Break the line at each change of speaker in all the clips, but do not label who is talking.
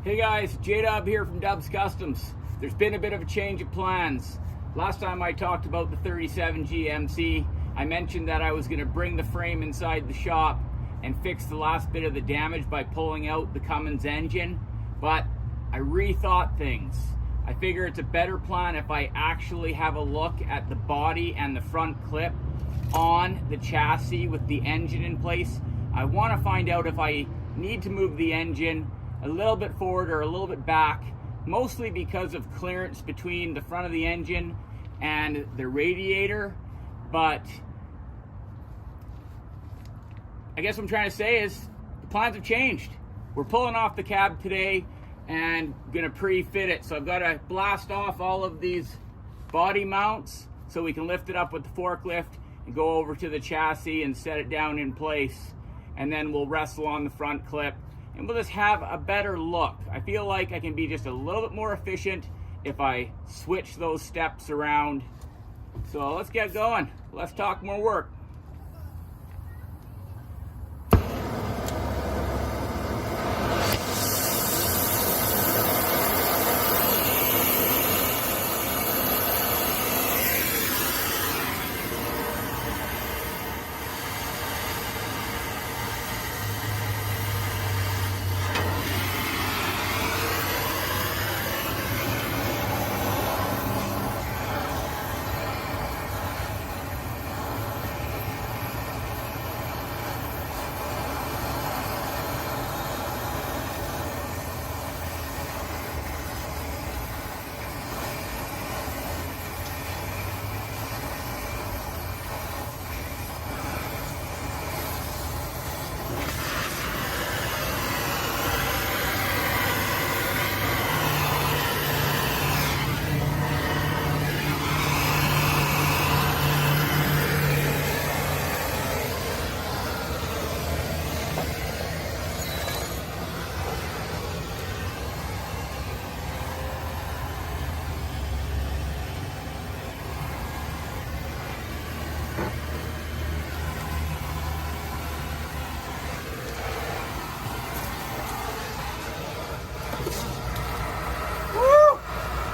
Hey guys, J-Dub here from Dub's Customs. There's been a bit of a change of plans. Last time I talked about the 37 GMC, I mentioned that I was going to bring the frame inside the shop and fix the last bit of the damage by pulling out the Cummins engine, but I rethought things. I figure it's a better plan if I actually have a look at the body and the front clip on the chassis with the engine in place. I want to find out if I need to move the engine a little bit forward or a little bit back, mostly because of clearance between the front of the engine and the radiator. But I guess what I'm trying to say is the plans have changed. We're pulling off the cab today and gonna pre-fit it. So I've got to blast off all of these body mounts so we can lift it up with the forklift and go over to the chassis and set it down in place. And then we'll wrestle on the front clip and we'll just have a better look. I feel like I can be just a little bit more efficient if I switch those steps around. So let's get going. Let's talk more work.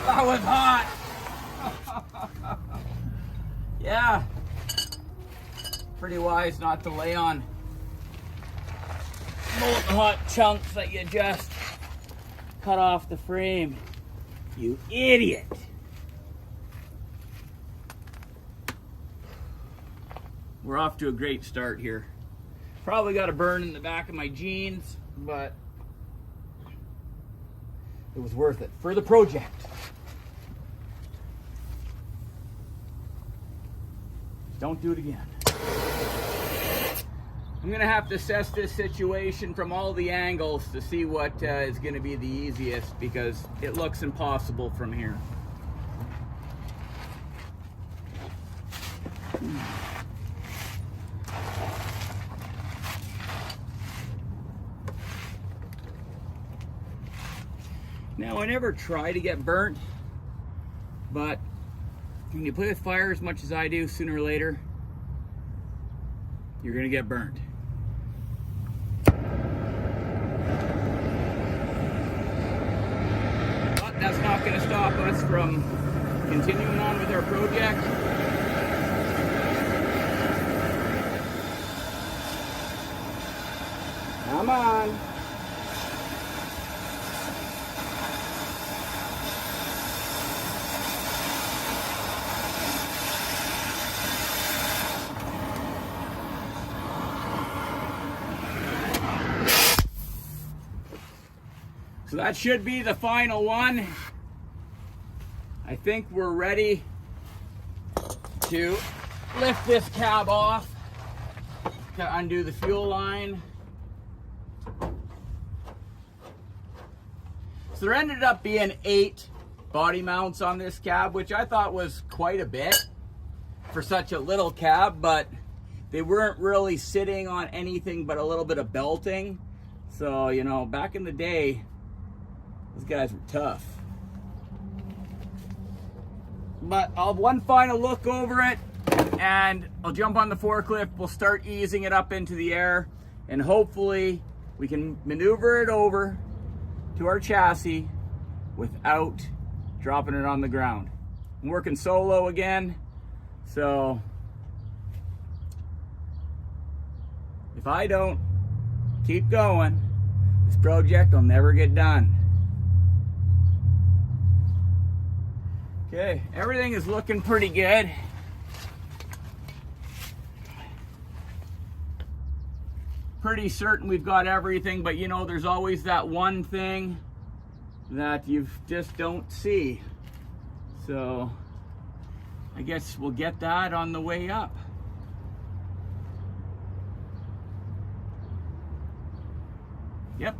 That was hot. Yeah, pretty wise not to lay on molten hot chunks that you just cut off the frame. You idiot. We're off to a great start here. Probably got a burn in the back of my jeans, but it was worth it for the project. Don't do it again. I'm gonna have to assess this situation from all the angles to see what is gonna be the easiest, because it looks impossible from here. Now, I never try to get burnt, but when you play with fire as much as I do, sooner or later, you're gonna get burnt. But that's not gonna stop us from continuing on with our project. Come on. So that should be the final one. I think we're ready to lift this cab off, to undo the fuel line. So there ended up being 8 body mounts on this cab, which I thought was quite a bit for such a little cab, but they weren't really sitting on anything but a little bit of belting. So, you know, back in the day, those guys were tough. But I'll have one final look over it and I'll jump on the forklift. We'll start easing it up into the air and hopefully we can maneuver it over to our chassis without dropping it on the ground. I'm working solo again, so if I don't keep going, this project will never get done. Okay, everything is looking pretty good. Pretty certain we've got everything, but you know, there's always that one thing that you just don't see. So I guess we'll get that on the way up. Yep.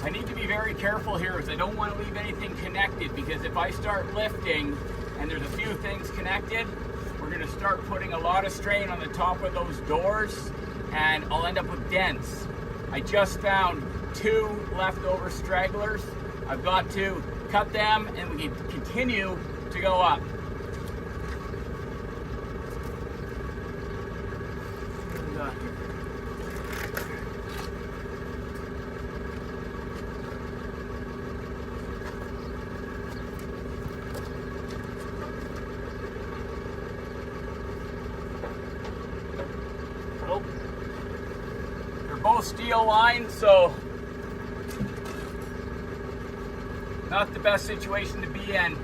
I need to be very careful here because I don't want to leave anything connected, because if I start lifting and there's a few things connected, we're going to start putting a lot of strain on the top of those doors and I'll end up with dents. I just found 2 leftover stragglers. I've got to cut them and we can continue to go up. Both steel lines, so not the best situation to be in.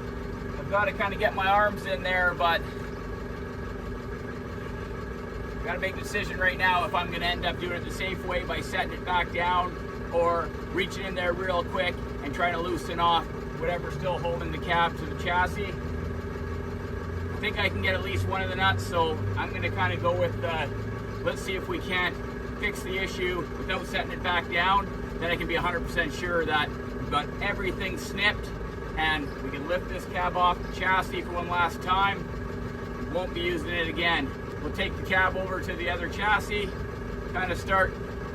I've got to kind of get my arms in there, but I've got to make a decision right now if I'm going to end up doing it the safe way by setting it back down or reaching in there real quick and trying to loosen off whatever's still holding the cab to the chassis. I think I can get at least one of the nuts, so I'm going to kind of go with let's see if we can't fix the issue without setting it back down. Then I can be 100% sure that we've got everything snipped and we can lift this cab off the chassis for one last time. We won't be using it again. We'll take the cab over to the other chassis, kind of start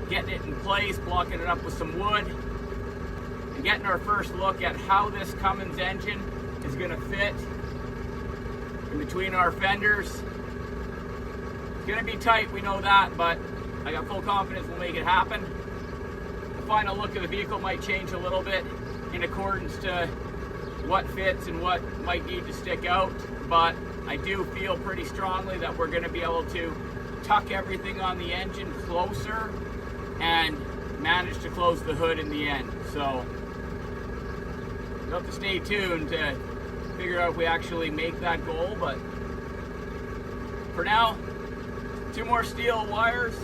getting it in place, blocking it up with some wood, and getting our first look at how this Cummins engine is going to fit in between our fenders. It's going to be tight, we know that, but I got full confidence we'll make it happen. The final look of the vehicle might change a little bit in accordance to what fits and what might need to stick out, but I do feel pretty strongly that we're going to be able to tuck everything on the engine closer and manage to close the hood in the end. So you'll have to stay tuned to figure out if we actually make that goal, but for now, 2 more steel wires.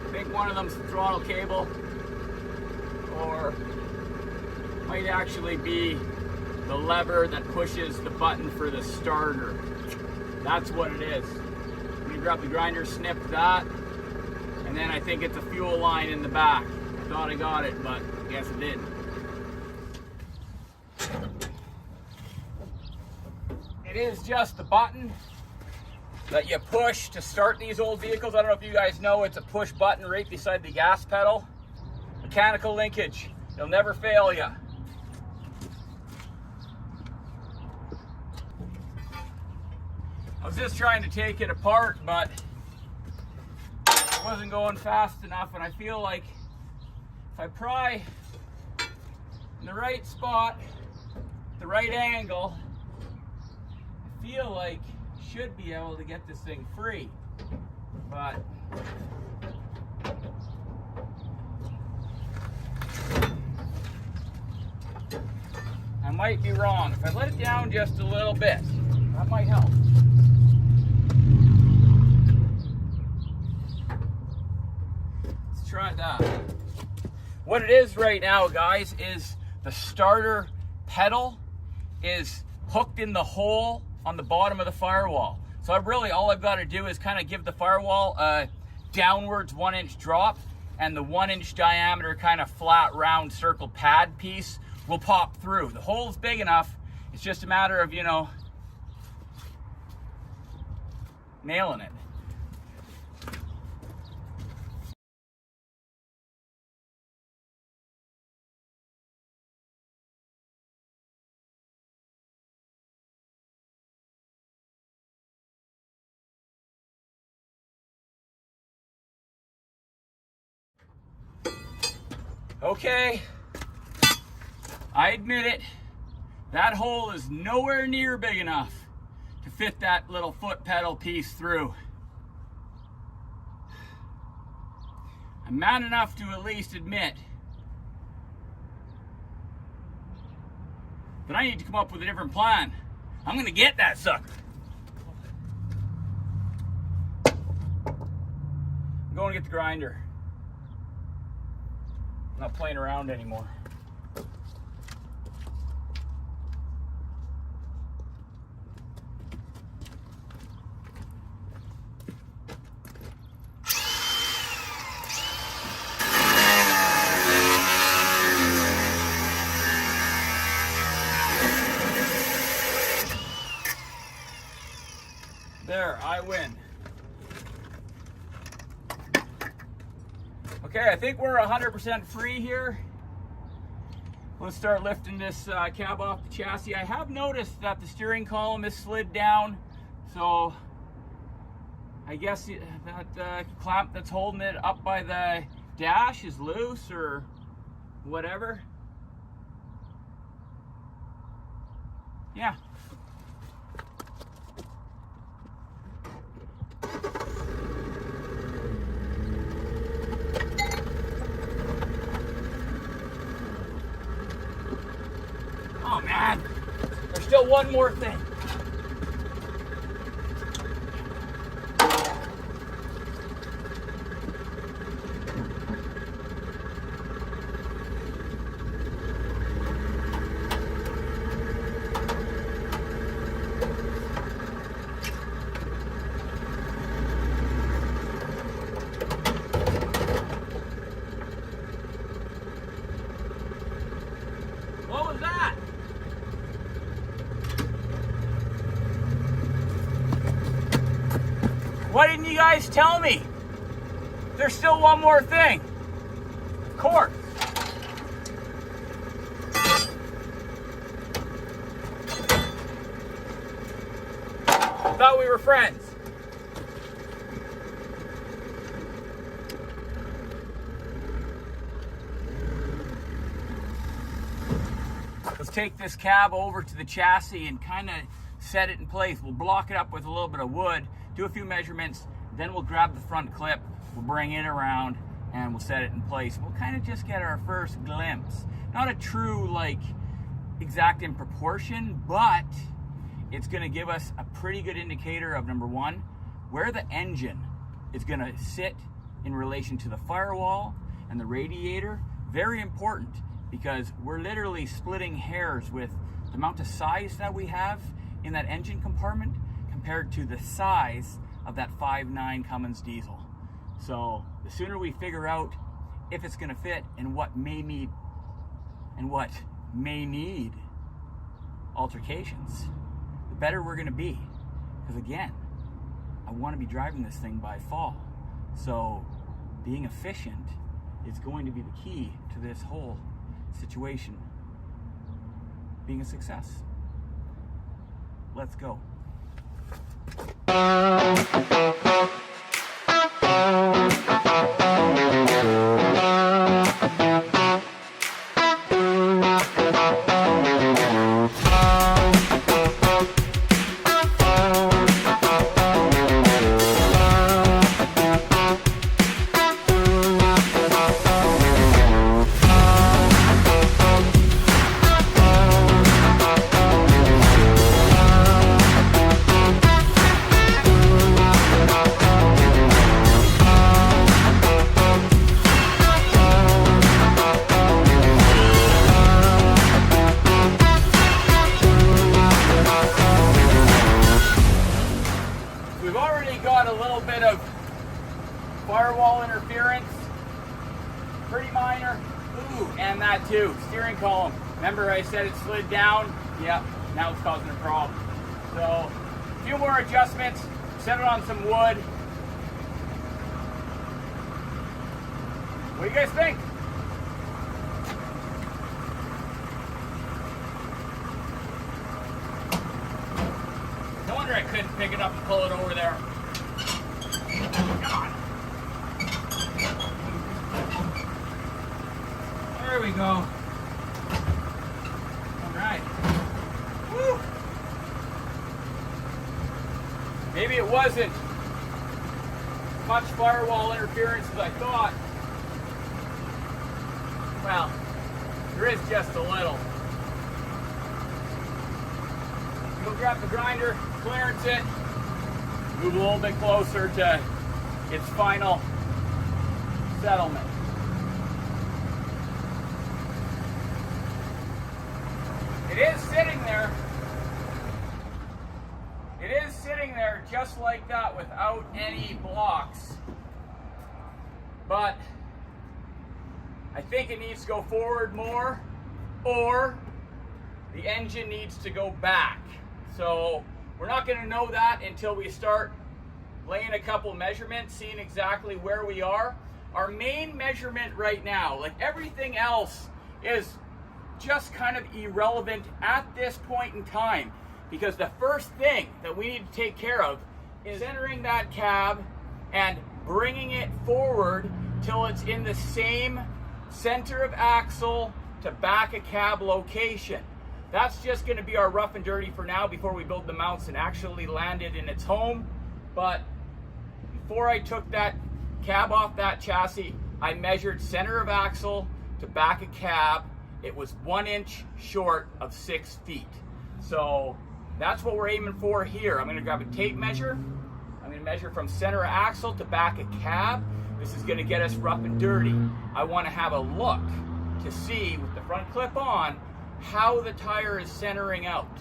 I think one of them's the throttle cable, or might actually be the lever that pushes the button for the starter. That's what it is. I'm gonna grab the grinder, snip that, and then I think it's a fuel line in the back. I thought I got it, but I guess I didn't. It is just the button that you push to start these old vehicles. I don't know if you guys know, it's a push button right beside the gas pedal. Mechanical linkage, it'll never fail you. I was just trying to take it apart, but it wasn't going fast enough, and I feel like if I pry in the right spot, the right angle, I feel like should be able to get this thing free, but I might be wrong. If I let it down just a little bit, that might help. Let's try that. What it is right now, guys, is the starter pedal is hooked in the hole on the bottom of the firewall. So all I've got to do is kind of give the firewall a downwards 1-inch drop, and the 1-inch diameter kind of flat round circle pad piece will pop through. The hole's big enough. It's just a matter of, you know, nailing it. Okay, I admit it, that hole is nowhere near big enough to fit that little foot pedal piece through. I'm man enough to at least admit that I need to come up with a different plan. I'm gonna get that sucker. I'm going to get the grinder. Not playing around anymore. There, I win. Okay, I think we're 100% free here. Let's start lifting this cab off the chassis. I have noticed that the steering column is slid down, so I guess that clamp that's holding it up by the dash is loose or whatever. Yeah. Oh man, there's still one more thing. What was that? Why didn't you guys tell me? There's still one more thing. Of course. I thought we were friends. Let's take this cab over to the chassis and kind of set it in place. We'll block it up with a little bit of wood, do a few measurements, then we'll grab the front clip, we'll bring it around, and we'll set it in place. We'll kind of just get our first glimpse. Not a true, like, exact in proportion, but it's gonna give us a pretty good indicator of, number one, where the engine is gonna sit in relation to the firewall and the radiator. Very important, because we're literally splitting hairs with the amount of size that we have in that engine compartment compared to the size of that 5.9 Cummins diesel. So the sooner we figure out if it's gonna fit and what may need altercations, the better we're gonna be. Because again, I wanna be driving this thing by fall. So being efficient is going to be the key to this whole situation being a success. Let's go. and that too. Steering column. Remember I said it slid down? Yep, now it's causing a problem. So, a few more adjustments. Set it on some wood. What do you guys think? No wonder I couldn't pick it up and pull it over there. Come on. There we go. All right. Woo. Maybe it wasn't much firewall interference as I thought. Well, there is just a little. Go grab the grinder, clearance it, move a little bit closer to its final settlement. It is sitting there. It is sitting there just like that without any blocks. But I think it needs to go forward more, or the engine needs to go back. So we're not going to know that until we start laying a couple measurements, seeing exactly where we are. Our main measurement right now, like everything else, is just kind of irrelevant at this point in time, because the first thing that we need to take care of is centering that cab and bringing it forward till it's in the same center of axle to back of cab location. That's just going to be our rough and dirty for now before we build the mounts and actually land it in its home. But before I took that cab off that chassis, I measured center of axle to back of cab. It was 1 inch short of 6 feet. So that's what we're aiming for here. I'm going to grab a tape measure. I'm going to measure from center of axle to back of cab. This is going to get us rough and dirty. I want to have a look to see with the front clip on how the tire is centering out.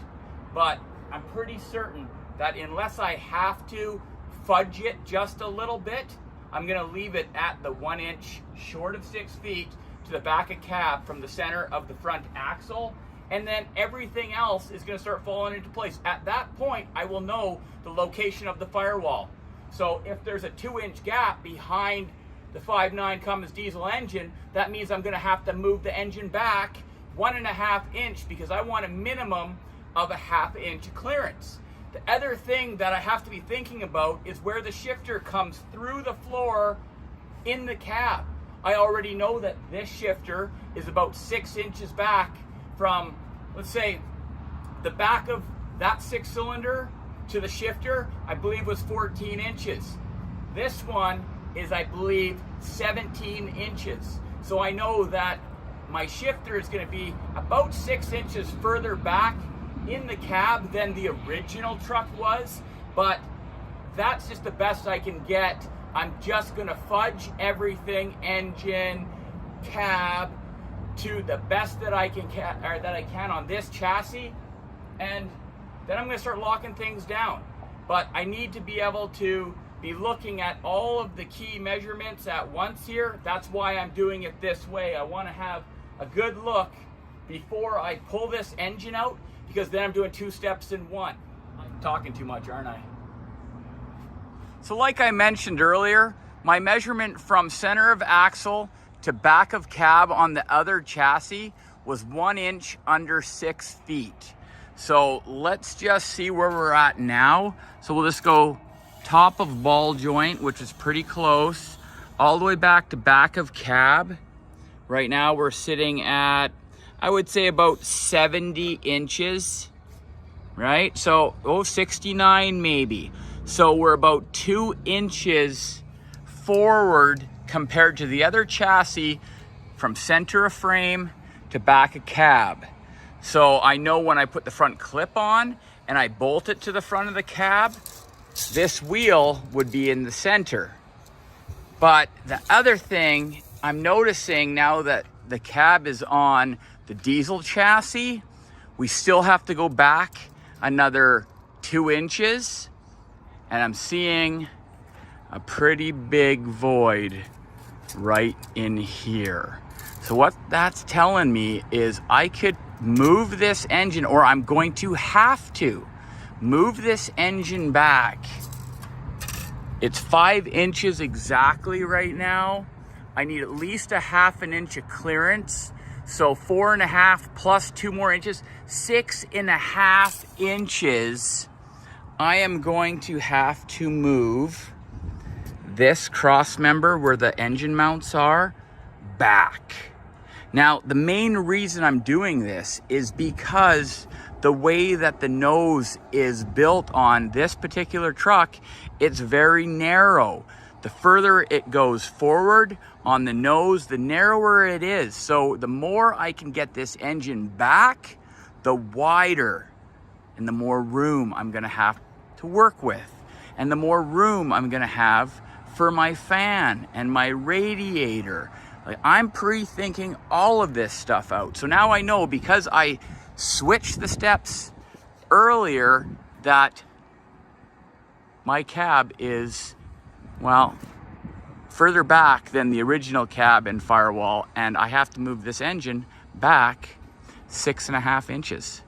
But I'm pretty certain that unless I have to fudge it just a little bit, I'm going to leave it at the 1 inch short of 6 feet to the back of cab from the center of the front axle, and then everything else is going to start falling into place. At that point, I will know the location of the firewall. So if there's a 2-inch gap behind the 5.9 Cummins diesel engine, that means I'm going to have to move the engine back 1.5 inch, because I want a minimum of a 1/2 inch clearance. The other thing that I have to be thinking about is where the shifter comes through the floor in the cab. I already know that this shifter is about 6 inches back from, let's say, the back of that 6-cylinder to the shifter, I believe was 14 inches. This one is, I believe, 17 inches. So I know that my shifter is going to be about 6 inches further back in the cab than the original truck was, but that's just the best I can get. I'm just going to fudge everything, engine, cab, to the best that I can on this chassis, and then I'm going to start locking things down. But I need to be able to be looking at all of the key measurements at once here. That's why I'm doing it this way. I want to have a good look before I pull this engine out, because then I'm doing 2 steps in one. I'm talking too much, aren't I? So like I mentioned earlier, my measurement from center of axle to back of cab on the other chassis was 1 inch under 6 feet. So let's just see where we're at now. So we'll just go top of ball joint, which is pretty close, all the way back of cab. Right now we're sitting at, I would say, about 70 inches, right? So, 69 maybe. So we're about 2 inches forward compared to the other chassis from center of frame to back of cab. So I know when I put the front clip on and I bolt it to the front of the cab, this wheel would be in the center. But the other thing I'm noticing now that the cab is on the diesel chassis, we still have to go back another 2 inches, and I'm seeing a pretty big void right in here. So what that's telling me is I could move this engine, or I'm going to have to move this engine back. It's 5 inches exactly right now. I need at least a ½ an inch of clearance. So 4.5 plus 2 more inches, 6.5 inches. I am going to have to move this cross member where the engine mounts are back. Now, the main reason I'm doing this is because the way that the nose is built on this particular truck, it's very narrow. The further it goes forward on the nose, the narrower it is. So the more I can get this engine back, the wider and the more room I'm gonna have to work with. And the more room I'm gonna have for my fan and my radiator. Like, I'm pre-thinking all of this stuff out. So now I know, because I switched the steps earlier, that my cab is, well, further back than the original cab and firewall, and I have to move this engine back 6.5 inches.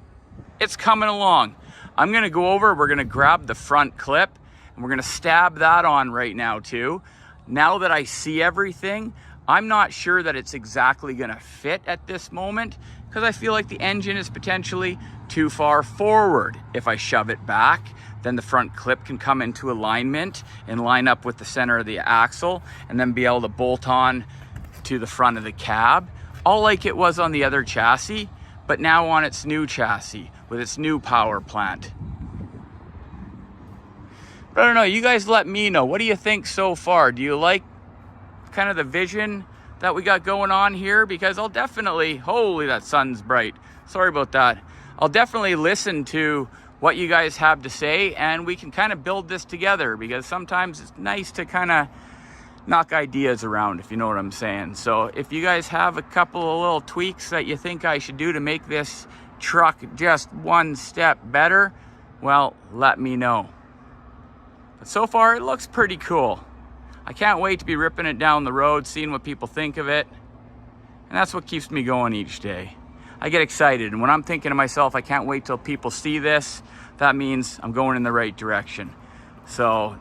It's coming along. I'm gonna go over, we're gonna grab the front clip, and we're gonna stab that on right now too. Now that I see everything, I'm not sure that it's exactly gonna fit at this moment, because I feel like the engine is potentially too far forward. If I shove it back, then the front clip can come into alignment and line up with the center of the axle, and then be able to bolt on to the front of the cab, all like it was on the other chassis, but now on its new chassis with its new power plant. But I don't know, you guys let me know. What do you think so far? Do you like kind of the vision that we got going on here? Because I'll definitely, holy, that sun's bright. Sorry about that. I'll definitely listen to what you guys have to say, and we can kind of build this together, because sometimes it's nice to kind of knock ideas around, if you know what I'm saying. So if you guys have a couple of little tweaks that you think I should do to make this truck just one step better, well, let me know. But so far, it looks pretty cool. I can't wait to be ripping it down the road, seeing what people think of it. And that's what keeps me going each day. I get excited, and when I'm thinking to myself, I can't wait till people see this, that means I'm going in the right direction. So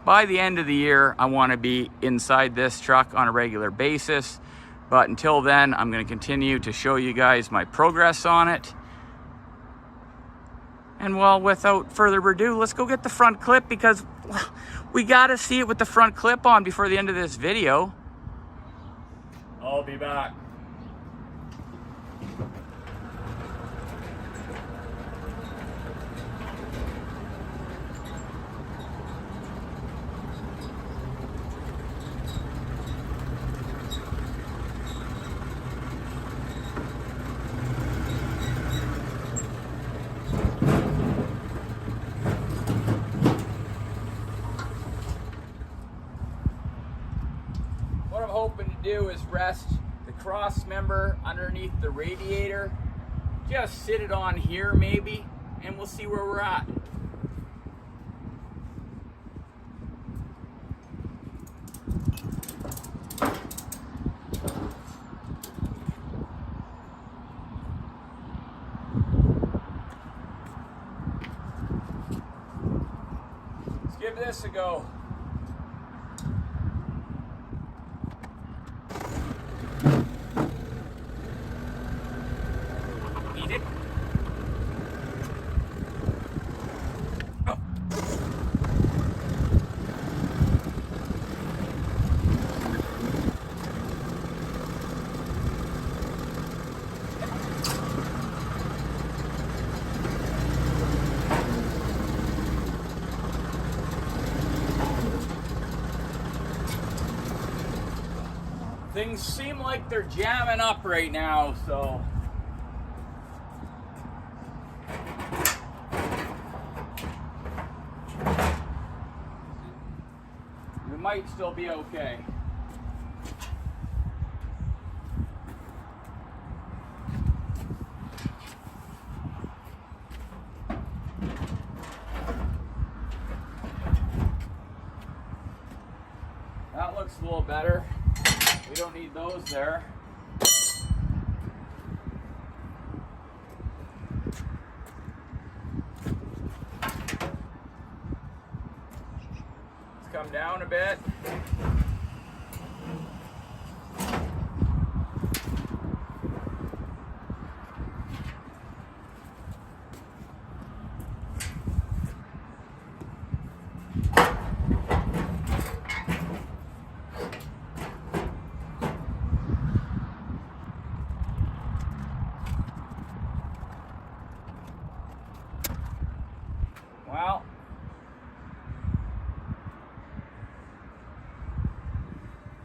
by the end of the year, I want to be inside this truck on a regular basis. But until then, I'm going to continue to show you guys my progress on it. And well, without further ado, let's go get the front clip, because we got to see it with the front clip on before the end of this video. I'll be back. Hoping to do is rest the cross member underneath the radiator, just sit it on here maybe, and we'll see where we're at. Let's give this a go. Things seem like they're jamming up right now, so we might still be okay. That looks a little better. We don't need those there. come down a bit. Well,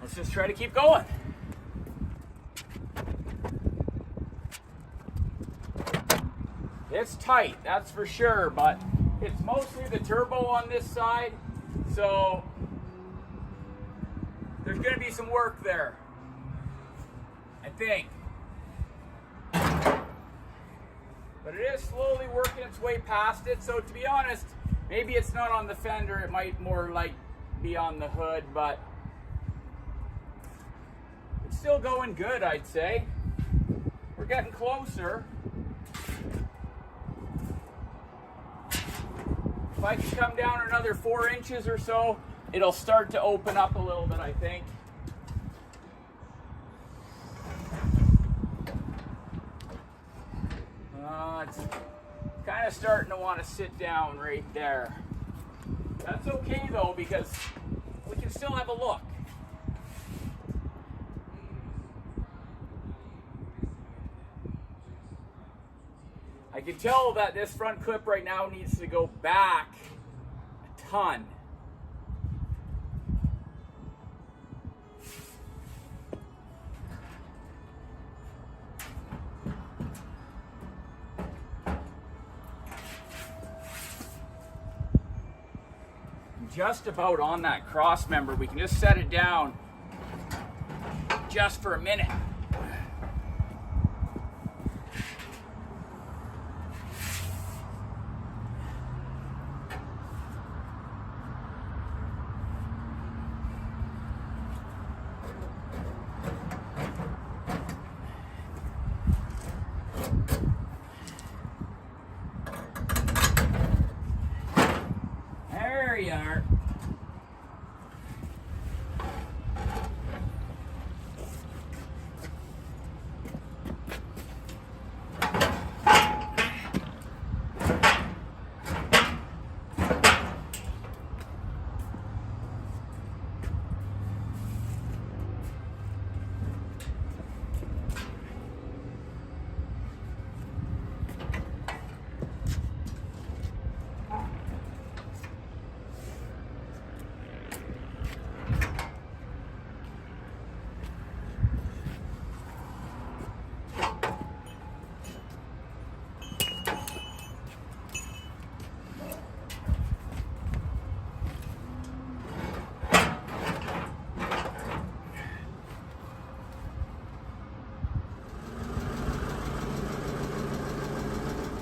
let's just try to keep going. It's tight, that's for sure, but it's mostly the turbo on this side, so there's going to be some work there, I think. But it is slowly working its way past it, so to be honest, maybe it's not on the fender, it might more like be on the hood, but it's still going good, I'd say. We're getting closer. If I can come down another 4 inches or so, it'll start to open up a little bit, I think. It's kind of starting to want to sit down right there. That's okay though, because we can still have a look. I can tell that this front clip right now needs to go back a ton. Just about on that cross member. We can just set it down just for a minute. There you are.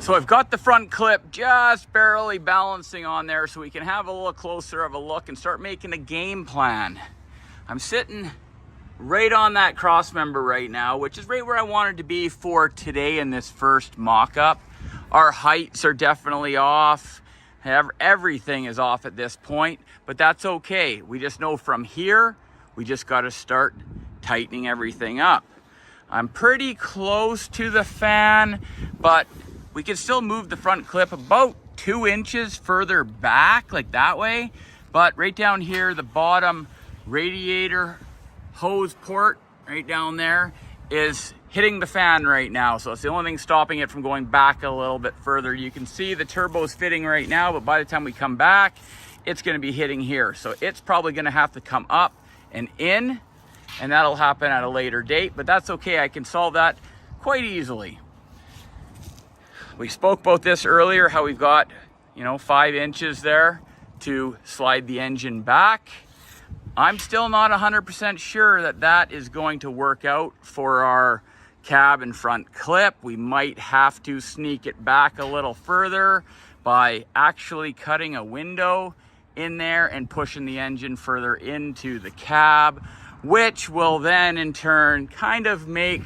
So I've got the front clip just barely balancing on there so we can have a little closer of a look and start making a game plan. I'm sitting right on that cross member right now, which is right where I wanted to be for today in this first mock-up. Our heights are definitely off. Everything is off at this point, but that's okay. We just know from here, we just got to start tightening everything up. I'm pretty close to the fan, but we can still move the front clip about 2 inches further back, like that way. But right down here, the bottom radiator hose port right down there is hitting the fan right now. So it's the only thing stopping it from going back a little bit further. You can see the turbo's fitting right now, but by the time we come back, it's gonna be hitting here. So it's probably gonna have to come up and in, and that'll happen at a later date, but that's okay. I can solve that quite easily. We spoke about this earlier, how we've got, 5 inches there to slide the engine back. I'm still not 100% sure that that is going to work out for our cab and front clip. We might have to sneak it back a little further by actually cutting a window in there and pushing the engine further into the cab, which will then in turn kind of make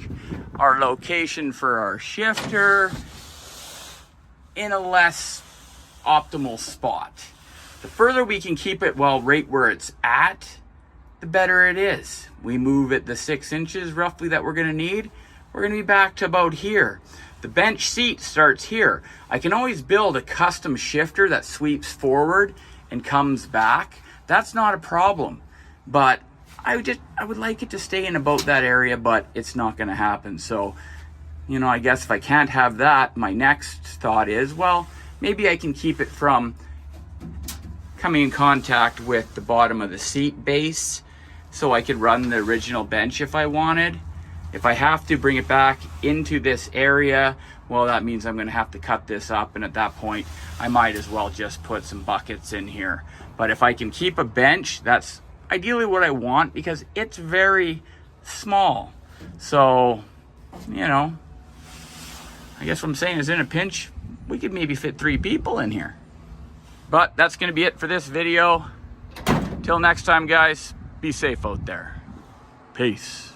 our location for our shifter in a less optimal spot. The further we can keep it, well, right where it's at, the better it is. We move it the 6 inches roughly that we're gonna need. We're gonna be back to about here. The bench seat starts here. I can always build a custom shifter that sweeps forward and comes back. That's not a problem. But I would like it to stay in about that area, but it's not gonna happen. So, you know, I guess if I can't have that, my next thought is, well, maybe I can keep it from coming in contact with the bottom of the seat base so I could run the original bench if I wanted. If I have to bring it back into this area, well, that means I'm gonna have to cut this up, and at that point, I might as well just put some buckets in here. But if I can keep a bench, that's ideally what I want, because it's very small. So, you know, I guess what I'm saying is, in a pinch, we could maybe fit 3 people in here. But that's gonna be it for this video. Till next time, guys, be safe out there. Peace.